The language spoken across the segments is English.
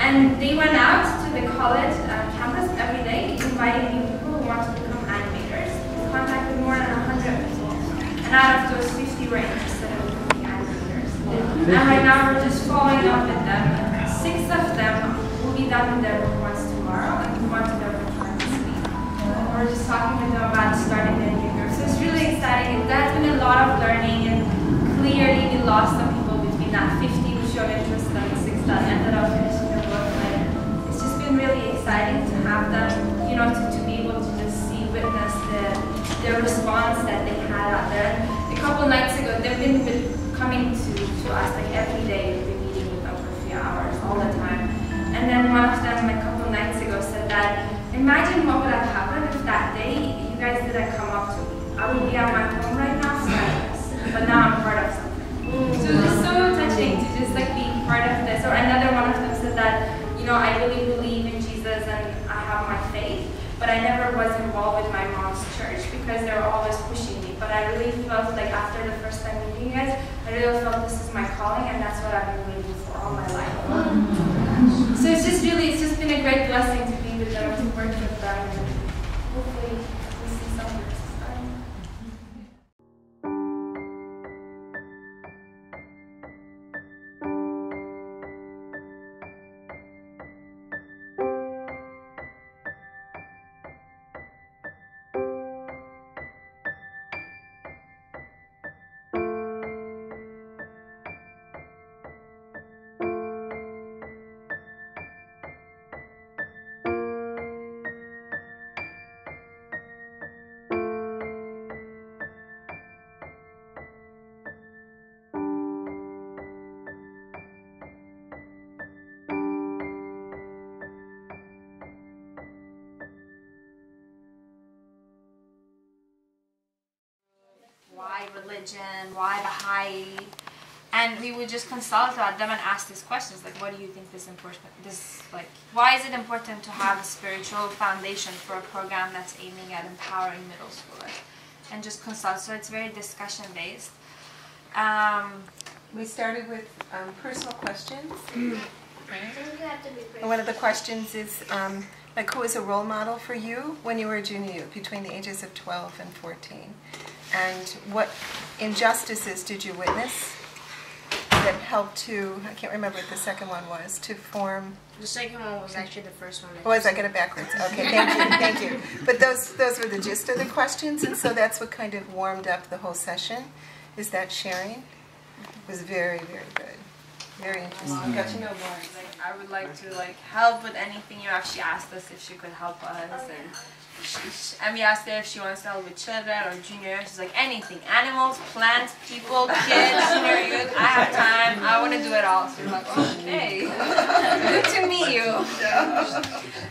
And they went out to the college campus every day, inviting new people who want to become animators. We contacted more than 100 people, and out of those 50 were interested in becoming animators. And right now we're just following up with them. 6 of them will be done with their reports tomorrow, and move on to their reports this week. We're just talking with them about starting their new group. So it's really exciting. There's been a lot of learning, and clearly we lost some people between that 50 who showed interest and the 6 that ended up finishing their book. And it's just been really exciting to have them, you know, to be able to just witness the response that they had out there. And a couple nights ago, they've been coming to us like every day. We've been meeting with them for a few hours all the time. And then one of them a couple nights ago said that, imagine what would have happened if that day you guys didn't come up to me. I would be at my home right now silent, but now I'm part of something. So it's just so touching to just like be part of this. Or another one of them said that, you know, I really believe in Jesus and I have my faith, but I never was involved with my mom's church because they were always pushing me. But I really felt like after the first time meeting you guys, I really felt this is my calling and that's what I've been waiting for all my life. So it's just been a great blessing to be with them, to work with them, and hopefully we see some of this time. Why religion, why Baha'i, and we would just consult about them and ask these questions like, what do you think why is it important to have a spiritual foundation for a program that's aiming at empowering middle schoolers, and just consult. So it's very discussion based. We started with personal questions. And one of the questions is like, who is a role model for you when you were a junior youth, between the ages of 12 and 14? And what injustices did you witness that helped to, I can't remember what the second one was, to form... The second one was actually the first one. Oh, I got it backwards. Okay, thank you. But those were the gist of the questions, and so that's what kind of warmed up the whole session, is that sharing. It was very, very good. Very interesting. Got to know more. I would like to help with anything. You actually asked us if she could help us, and we asked her if she wants to help with children or junior. She's like, anything, animals, plants, people, kids, senior youth. I have time. I want to do it all. So we're like, okay, good to meet you.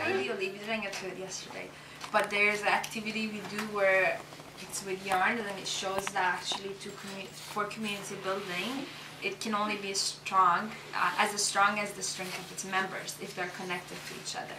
Ideally, we didn't get to it yesterday, but there's an activity we do where it's with yarn, and then it shows that actually for community building, it can only be strong as the strength of its members if they're connected to each other.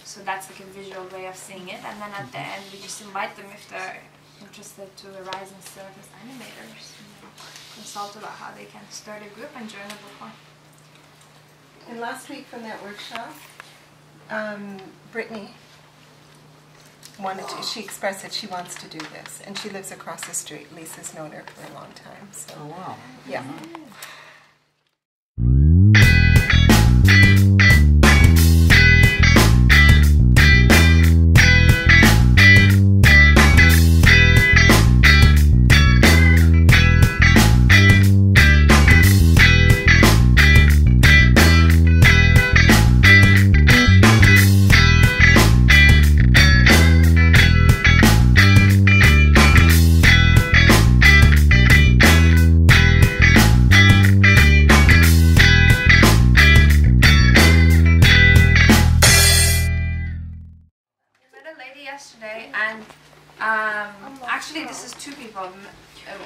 So that's like a visual way of seeing it. And then at the end, we just invite them if they're interested to arise and serve as animators. Consult about how they can start a group and join a book club. And last week from that workshop, Brittany she expressed that she wants to do this, and she lives across the street. Lisa's known her for a long time. So. Oh, wow. Yeah. Yesterday, and actually this is 2 people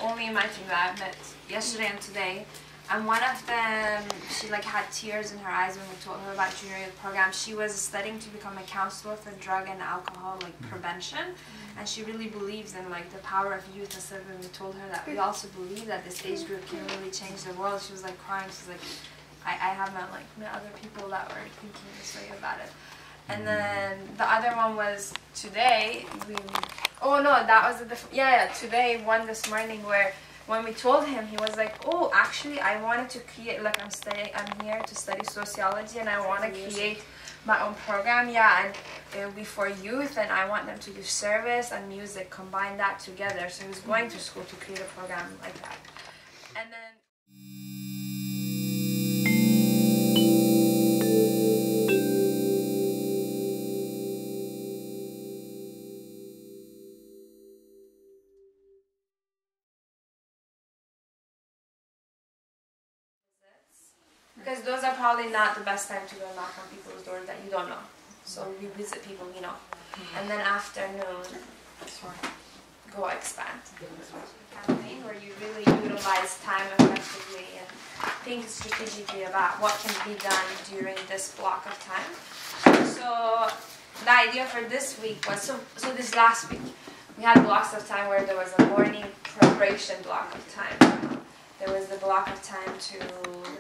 only in my team that I've met yesterday and today, and one of them, she had tears in her eyes when we told her about junior youth program. She was studying to become a counselor for drug and alcohol prevention, and she really believes in the power of youth. And so when we told her that we also believe that this age group can really change the world, she was crying. She's like, I have met other people that were thinking this way about it. And then the other one was today. Oh no, that was a different. Yeah, today one this morning where when we told him, he was like, "Oh, actually, I wanted to create like I'm here to study sociology, and I want to create my own program. Yeah, and it will be for youth, and I want them to do service and music, combine that together." So he was going to school to create a program like that, and then. Because those are probably not the best time to go knock on people's doors that you don't know. So we visit people we know. And then afternoon, go expand. Campaign where you really utilize time effectively and think strategically about what can be done during this block of time. So the idea for this week was, so this last week, we had blocks of time where there was a morning preparation block of time. There was the block of time to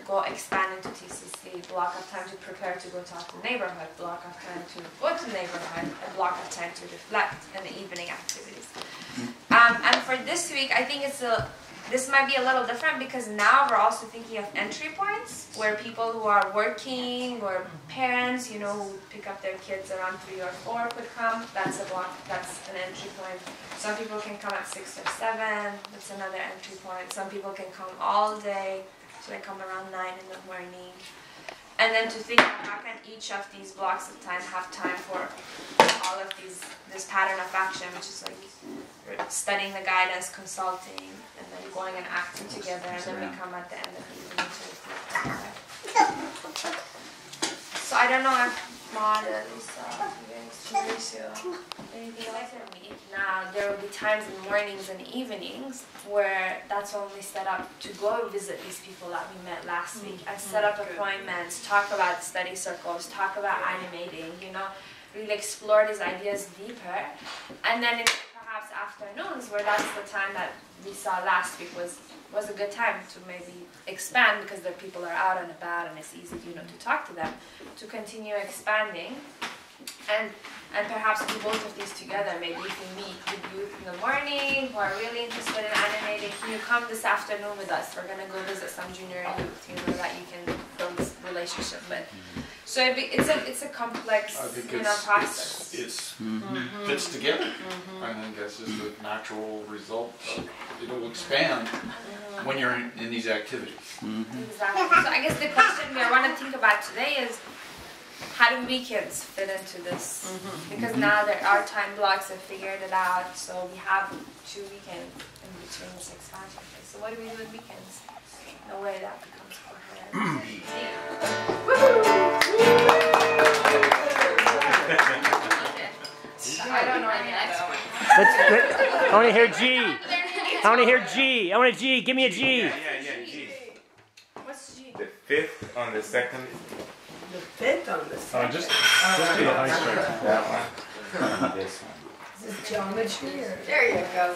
go expand into TCC, block of time to prepare to go talk to neighborhood, block of time to go to neighborhood, a block of time to reflect, and the evening activities. And for this week, I think this might be a little different because now we're also thinking of entry points where people who are working or parents, you know, who pick up their kids around 3 or 4 could come. That's a block, that's an entry point. Some people can come at 6 or 7, that's another entry point. Some people can come all day, so they come around 9 in the morning. And then to think about how can each of these blocks of time have time for all of this pattern of action, which is like studying the guidance, consulting, and then going and acting together, and then we come at the end of the evening to reflect. So I don't know if Maud and Lisa, anything else for me? Now there will be times in mornings and evenings where that's when we set up to go visit these people that we met last week and set up appointments, talk about study circles, talk about animating, you know, really explore these ideas deeper. And then in perhaps afternoons where that's the time that we saw last week was a good time to maybe expand because the people are out and about and it's easy, you know, to talk to them, to continue expanding. And perhaps do both of these together. Maybe if you meet with youth in the morning who are really interested in animating, can you come this afternoon with us? We're going to go visit some junior youth, you know, that you can build this relationship with. So it's a complex, you know, process. It fits together. I think that's just a natural result. It'll expand when you're in these activities. Exactly. So I guess the question we want to think about today is, how do weekends fit into this? Because now there are time blocks and figured it out, so we have 2 weekends in between this expansion phase. So what do we do with weekends? No way that becomes coherent. I don't know any I want to hear G. I want to hear G. I want a G. Give me a G. Yeah, G. What's G? The 5th on the 2nd. The 5th on the 2nd. Just do the high strength. That one. This one. This is geometry. There you go.